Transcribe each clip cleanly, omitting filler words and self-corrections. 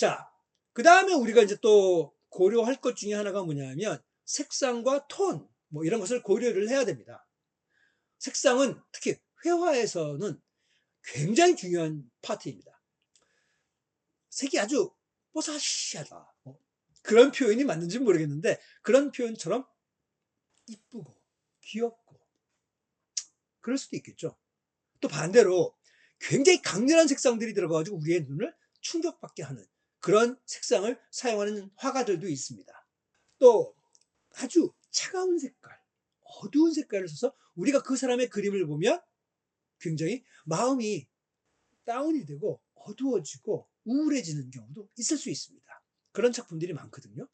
자, 그 다음에 우리가 이제 또 고려할 것 중에 하나가 뭐냐면 색상과 톤, 뭐 이런 것을 고려를 해야 됩니다. 색상은 특히 회화에서는 굉장히 중요한 파트입니다. 색이 아주 뽀사시하다. 그런 표현이 맞는지 모르겠는데 그런 표현처럼 이쁘고 귀엽고 그럴 수도 있겠죠. 또 반대로 굉장히 강렬한 색상들이 들어가가지고 우리의 눈을 충격받게 하는 그런 색상을 사용하는 화가들도 있습니다. 또 아주 차가운 색깔, 어두운 색깔을 써서 우리가 그 사람의 그림을 보면 굉장히 마음이 다운이 되고 어두워지고 우울해지는 경우도 있을 수 있습니다. 그런 작품들이 많거든요.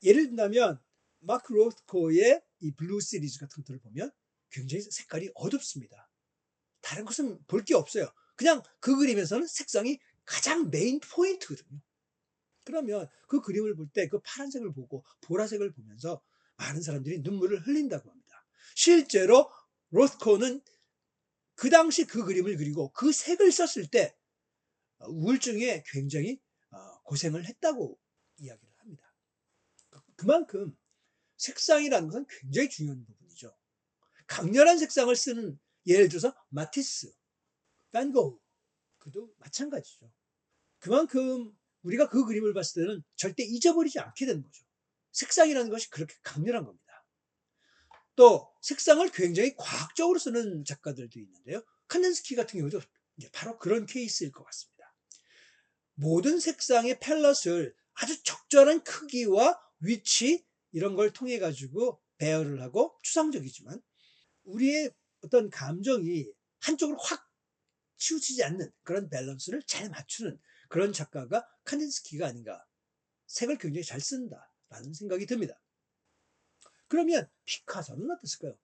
예를 든다면 마크 로스코의 이 블루 시리즈 같은 것들을 보면 굉장히 색깔이 어둡습니다. 다른 것은 볼 게 없어요. 그냥 그 그림에서는 색상이 가장 메인 포인트거든요. 그러면 그 그림을 볼 때 그 파란색을 보고 보라색을 보면서 많은 사람들이 눈물을 흘린다고 합니다. 실제로 로스코는 그 당시 그 그림을 그리고 그 색을 썼을 때 우울증에 굉장히 고생을 했다고 이야기를 합니다. 그만큼 색상이라는 것은 굉장히 중요한 부분이죠. 강렬한 색상을 쓰는 예를 들어서 마티스, 반 고흐 그도 마찬가지죠. 그만큼 우리가 그 그림을 봤을 때는 절대 잊어버리지 않게 되는 거죠. 색상이라는 것이 그렇게 강렬한 겁니다. 또 색상을 굉장히 과학적으로 쓰는 작가들도 있는데요. 칸덴스키 같은 경우도 바로 그런 케이스일 것 같습니다. 모든 색상의 팰럿을 아주 적절한 크기와 위치 이런 걸 통해 가지고 배열을 하고 추상적이지만 우리의 어떤 감정이 한쪽으로 확 치우치지 않는 그런 밸런스를 잘 맞추는 그런 작가가 칸딘스키가 아닌가. 색을 굉장히 잘 쓴다라는 생각이 듭니다. 그러면 피카소는 어땠을까요?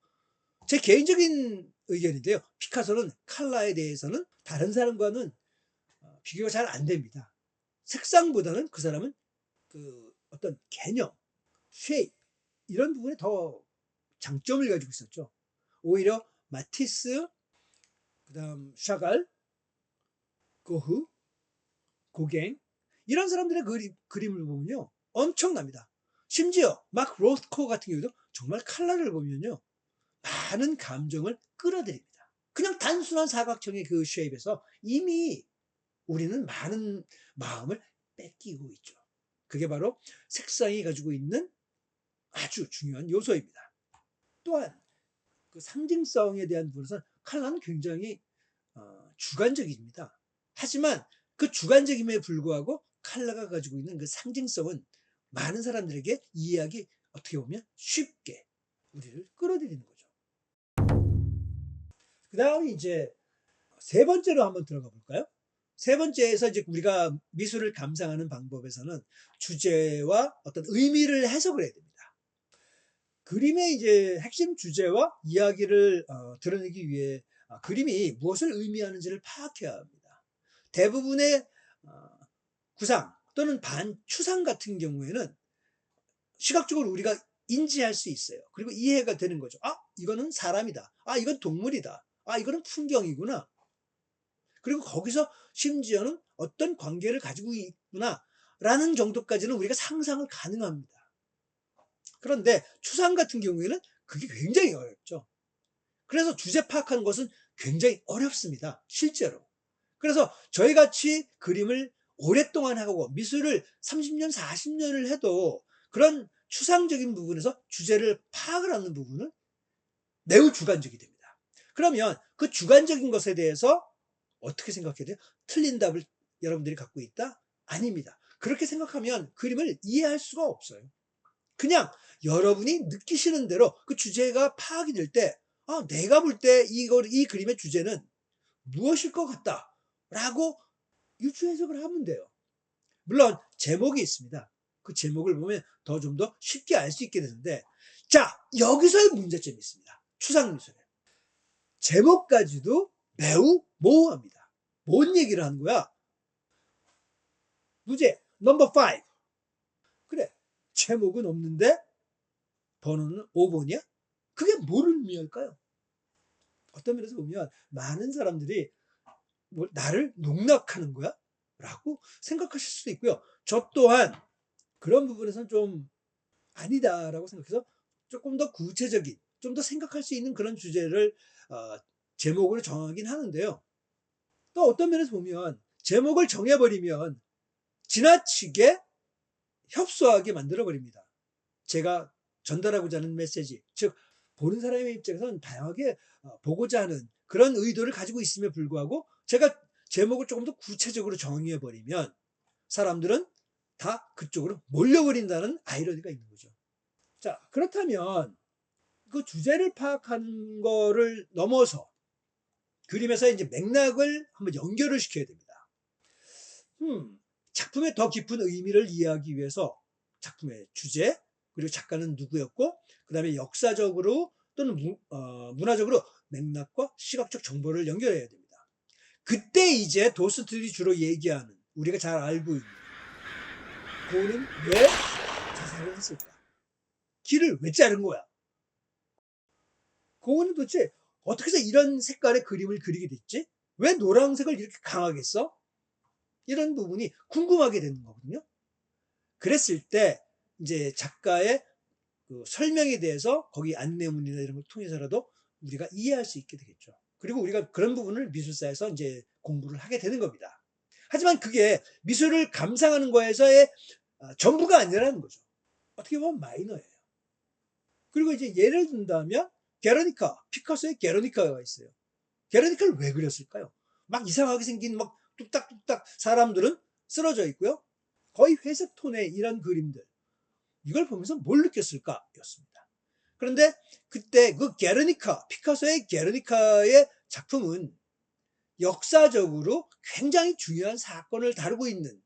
제 개인적인 의견인데요. 피카소는 컬러에 대해서는 다른 사람과는 비교가 잘 안 됩니다. 색상보다는 그 사람은 그 어떤 개념, 쉐입 이런 부분에 더 장점을 가지고 있었죠. 오히려 마티스, 그다음 샤갈, 고흐, 고갱 이런 사람들의 그림을 보면요 엄청납니다. 심지어 막 로스코 같은 경우도 정말 컬러를 보면요 많은 감정을 끌어들입니다. 그냥 단순한 사각형의 그 쉐입에서 이미 우리는 많은 마음을 뺏기고 있죠. 그게 바로 색상이 가지고 있는 아주 중요한 요소입니다. 또한 그 상징성에 대한 부분에서 컬러는 굉장히 주관적입니다. 하지만 그 주관적임에 불구하고 컬러가 가지고 있는 그 상징성은 많은 사람들에게 이해하기 어떻게 보면 쉽게 우리를 끌어들이는 거죠. 그 다음에 이제 세 번째로 한번 들어가 볼까요? 세 번째에서 이제 우리가 미술을 감상하는 방법에서는 주제와 어떤 의미를 해석을 해야 됩니다. 그림의 이제 핵심 주제와 이야기를 드러내기 위해 그림이 무엇을 의미하는지를 파악해야 합니다. 대부분의 구상 또는 반추상 같은 경우에는 시각적으로 우리가 인지할 수 있어요. 그리고 이해가 되는 거죠. 아, 이거는 사람이다. 아, 이건 동물이다. 아, 이거는 풍경이구나. 그리고 거기서 심지어는 어떤 관계를 가지고 있구나. 라는 정도까지는 우리가 상상을 가능합니다. 그런데 추상 같은 경우에는 그게 굉장히 어렵죠. 그래서 주제 파악하는 것은 굉장히 어렵습니다. 실제로. 그래서 저희 같이 그림을 오랫동안 하고 미술을 30년, 40년을 해도 그런 추상적인 부분에서 주제를 파악을 하는 부분은 매우 주관적이 됩니다. 그러면 그 주관적인 것에 대해서 어떻게 생각해야 돼요? 틀린 답을 여러분들이 갖고 있다? 아닙니다. 그렇게 생각하면 그림을 이해할 수가 없어요. 그냥 여러분이 느끼시는 대로 그 주제가 파악이 될 때, 아, 내가 볼 때 이 그림의 주제는 무엇일 것 같다. 라고 유추 해석을 하면 돼요. 물론 제목이 있습니다. 그 제목을 보면 좀 더 쉽게 알 수 있게 되는데, 자, 여기서의 문제점이 있습니다. 추상미술에. 제목까지도 매우 모호합니다. 뭔 얘기를 하는 거야? 문제 넘버 5. 그래, 제목은 없는데 번호는 5번이야? 그게 뭐를 의미할까요? 어떤 면에서 보면 많은 사람들이 나를 농락하는 거야? 라고 생각하실 수도 있고요. 저 또한 그런 부분에서는 좀 아니다라고 생각해서 조금 더 구체적인, 좀 더 생각할 수 있는 그런 주제를 어, 제목으로 정하긴 하는데요. 또 어떤 면에서 보면 제목을 정해버리면 지나치게 협소하게 만들어버립니다. 제가 전달하고자 하는 메시지, 즉 보는 사람의 입장에서는 다양하게 보고자 하는 그런 의도를 가지고 있음에 불구하고 제가 제목을 조금 더 구체적으로 정의해버리면 사람들은 다 그쪽으로 몰려버린다는 아이러니가 있는 거죠. 자, 그렇다면 그 주제를 파악하는 거를 넘어서 그림에서 이제 맥락을 한번 연결을 시켜야 됩니다. 작품의 더 깊은 의미를 이해하기 위해서 작품의 주제, 그리고 작가는 누구였고, 그 다음에 역사적으로 또는 문화적으로 맥락과 시각적 정보를 연결해야 됩니다. 그때 이제 도스들이 주로 얘기하는, 우리가 잘 알고 있는 고는 왜 자살을 했을까? 길을 왜 자른 거야? 고는 도대체 어떻게 해서 이런 색깔의 그림을 그리게 됐지? 왜 노란색을 이렇게 강하게 써? 이런 부분이 궁금하게 되는 거거든요. 그랬을 때 이제 작가의 그 설명에 대해서 거기 안내문이나 이런 걸 통해서라도 우리가 이해할 수 있게 되겠죠. 그리고 우리가 그런 부분을 미술사에서 이제 공부를 하게 되는 겁니다. 하지만 그게 미술을 감상하는 거에서의 전부가 아니라는 거죠. 어떻게 보면 마이너예요. 그리고 이제 예를 든다면 게르니카, 피카소의 게르니카가 있어요. 게르니카를 왜 그렸을까요? 막 이상하게 생긴 막 뚝딱뚝딱 사람들은 쓰러져 있고요. 거의 회색 톤의 이런 그림들. 이걸 보면서 뭘 느꼈을까? 였습니다. 그런데 그때 그 게르니카, 피카소의 게르니카의 작품은 역사적으로 굉장히 중요한 사건을 다루고 있는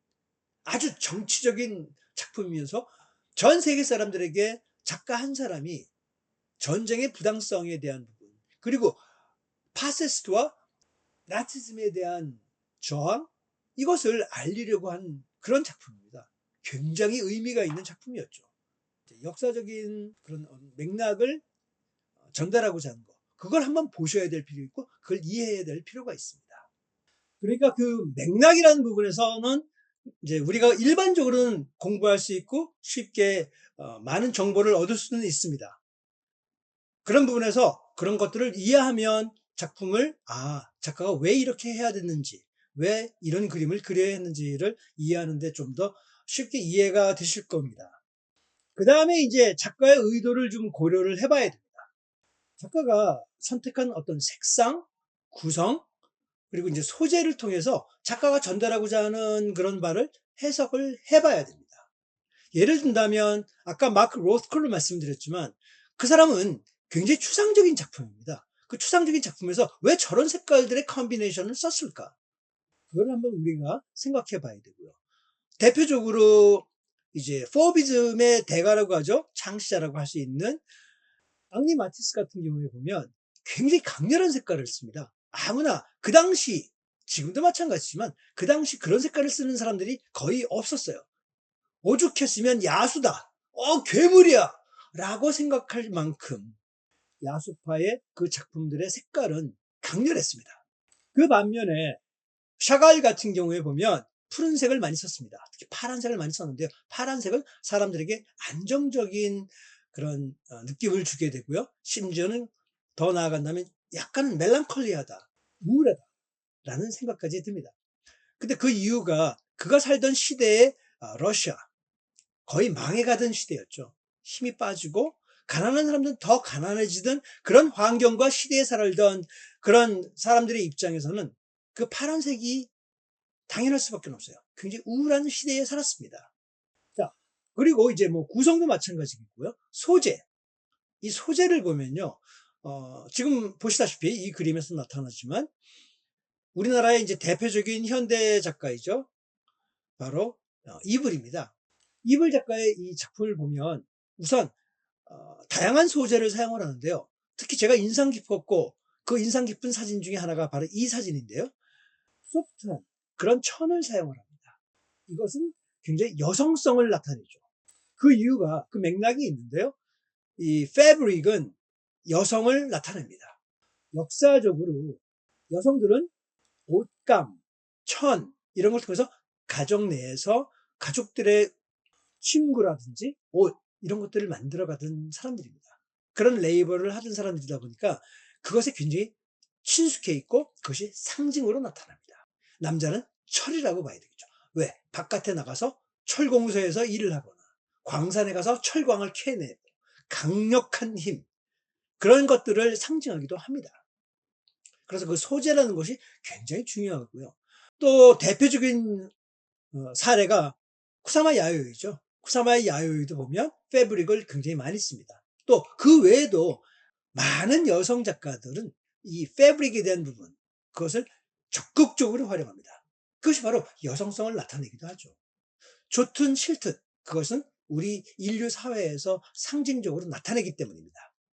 아주 정치적인 작품이면서 전 세계 사람들에게 작가 한 사람이 전쟁의 부당성에 대한 부분, 그리고 파시스트와 나치즘에 대한 저항, 이것을 알리려고 한 그런 작품입니다. 굉장히 의미가 있는 작품이었죠. 역사적인 그런 맥락을 전달하고자 하는 거, 그걸 한번 보셔야 될 필요 있고 그걸 이해해야 될 필요가 있습니다. 그러니까 그 맥락이라는 부분에서는 이제 우리가 일반적으로는 공부할 수 있고 쉽게 많은 정보를 얻을 수는 있습니다. 그런 부분에서 그런 것들을 이해하면 작품을 작가가 왜 이렇게 해야 됐는지, 왜 이런 그림을 그려야 했는지를 이해하는데 좀 더 쉽게 이해가 되실 겁니다. 그 다음에 이제 작가의 의도를 좀 고려를 해봐야 됩니다. 작가가 선택한 어떤 색상, 구성, 그리고 이제 소재를 통해서 작가가 전달하고자 하는 그런 바를 해석을 해봐야 됩니다. 예를 든다면 아까 마크 로스콜을 말씀드렸지만 그 사람은 굉장히 추상적인 작품입니다. 그 추상적인 작품에서 왜 저런 색깔들의 컨비네이션을 썼을까? 그걸 한번 우리가 생각해 봐야 되고요. 대표적으로 이제 포비즘의 대가라고 하죠. 창시자라고 할 수 있는 앙리 마티스 같은 경우에 보면 굉장히 강렬한 색깔을 씁니다. 아무나 그 당시, 지금도 마찬가지지만 그 당시 그런 색깔을 쓰는 사람들이 거의 없었어요. 오죽했으면 야수다, 괴물이야 라고 생각할 만큼 야수파의 그 작품들의 색깔은 강렬했습니다. 그 반면에 샤갈 같은 경우에 보면 푸른색을 많이 썼습니다. 특히 파란색을 많이 썼는데요. 파란색은 사람들에게 안정적인 그런 느낌을 주게 되고요. 심지어는 더 나아간다면 약간 멜랑콜리하다, 우울하다 라는 생각까지 듭니다. 근데 그 이유가 그가 살던 시대의 러시아, 거의 망해가던 시대였죠. 힘이 빠지고 가난한 사람들은 더 가난해지던 그런 환경과 시대에 살던 그런 사람들의 입장에서는 그 파란색이 당연할 수밖에 없어요. 굉장히 우울한 시대에 살았습니다. 자, 그리고 이제 뭐 구성도 마찬가지겠고요. 소재. 이 소재를 보면요. 지금 보시다시피 이 그림에서 나타나지만 우리나라의 이제 대표적인 현대 작가이죠. 바로 이불입니다. 이불 작가의 이 작품을 보면 우선 다양한 소재를 사용을 하는데요. 특히 제가 인상 깊었고 그 인상 깊은 사진 중에 하나가 바로 이 사진인데요. 소프트한 그런 천을 사용을 합니다. 이것은 굉장히 여성성을 나타내죠. 그 이유가, 그 맥락이 있는데요. 이 패브릭은 여성을 나타냅니다. 역사적으로 여성들은 옷감, 천 이런 걸 통해서 가정 내에서 가족들의 친구라든지 옷 이런 것들을 만들어 가던 사람들입니다. 그런 레이벌을 하던 사람들이다 보니까 그것에 굉장히 친숙해 있고 그것이 상징으로 나타납니다. 남자는 철이라고 봐야 되겠죠. 왜? 바깥에 나가서 철공소에서 일을 하거나 광산에 가서 철광을 캐내고 강력한 힘 그런 것들을 상징하기도 합니다. 그래서 그 소재라는 것이 굉장히 중요하고요. 또 대표적인 사례가 쿠사마 야요이죠. 쿠사마 야요이도 보면 패브릭을 굉장히 많이 씁니다. 또 그 외에도 많은 여성 작가들은 이 패브릭에 대한 부분 그것을 적극적으로 활용합니다. 그것이 바로 여성성을 나타내기도 하죠. 좋든 싫든 그것은 우리 인류 사회에서 상징적으로 나타내기 때문입니다.